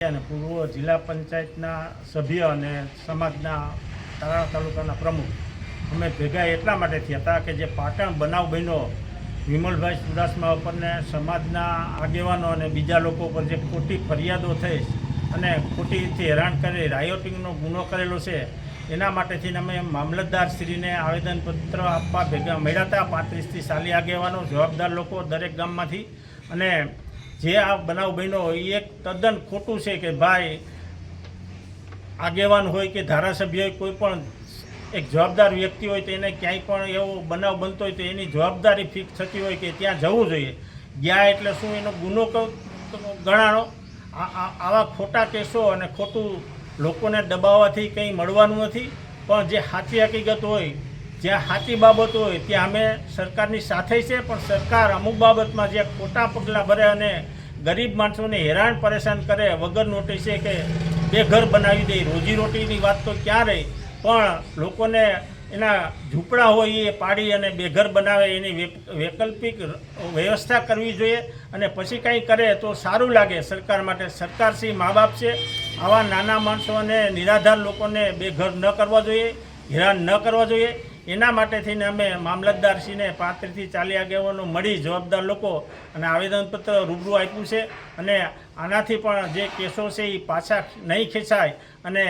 અને પૂર્વ જિલ્લા પંચાયતના સભ્ય અને સમાજના તારાળ તાલુકાના પ્રમુખ અમે ભેગા એટલા માટે થયા હતા કે જે પાટણ બનાવ બન્યો વિમલભાઈ ચુડાસમા ઉપરને સમાજના આગેવાનો અને બીજા લોકો પર જે ખોટી ફરિયાદો થઈ અને ખોટી રીતે હેરાન કરી રાયોટિંગનો ગુનો કરેલો છે એના માટેથી અમે મામલતદારશ્રીને આવેદનપત્ર આપવા ભેગા મળ્યા હતા 35થી 40 આગેવાનો જવાબદાર લોકો દરેક ગામમાંથી। અને જે આ બનાવ બન્યો એ એક તદ્દન ખોટું છે કે ભાઈ આગેવાન હોય કે ધારાસભ્ય હોય કોઈ પણ એક જવાબદાર વ્યક્તિ હોય તો એને ક્યાંય પણ એવો બનાવ બનતો હોય તો એની જવાબદારી ફિક્સ થતી હોય કે ત્યાં જવું જોઈએ। ગયા એટલે શું એનો ગુનો ગણાણો? આવા ખોટા કેસો અને ખોટું લોકોને દબાવવાથી કંઈ મળવાનું નથી, પણ જે સાચી હકીકત હોય જ્યાં સાચી બાબતો હોય ત્યાં અમે સરકારની સાથે છે, પણ સરકાર અમુક બાબતમાં જે ખોટા પગલાં ભરે અને ગરીબ માણસોને હેરાન પરેશાન કરે વગર નોટિસે કે બેઘર બનાવી દે, રોજીરોટીની વાત તો ક્યાં રહી, પણ લોકોને એના ઝૂંપડા હોય એ પાડી અને બેઘર બનાવે એની વૈકલ્પિક વ્યવસ્થા કરવી જોઈએ અને પછી કંઈ કરે તો સારું લાગે સરકાર માટે। સરકારશ્રી મા બાપ છે, આવા નાના માણસો અને નિરાધાર લોકોને બેઘર ન કરવા જોઈએ, હેરાન ન કરવા જોઈએ। એના માટે થઈને અમે મામલતદારશ્રીને 35થી 40 આગેવાનો મળી જવાબદાર લોકો અને આવેદનપત્ર રૂબરૂ આપ્યું છે અને આનાથી પણ જે કેસો છે એ પાછા નહીં ખેંચાય અને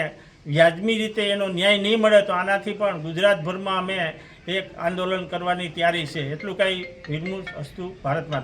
વ્યાજબી રીતે એનો ન્યાય નહીં મળે તો આનાથી પણ ગુજરાતભરમાં અમે એક આંદોલન કરવાની તૈયારી છે। એટલું કંઈ વિરમું અસ્તુ ભારત માતા।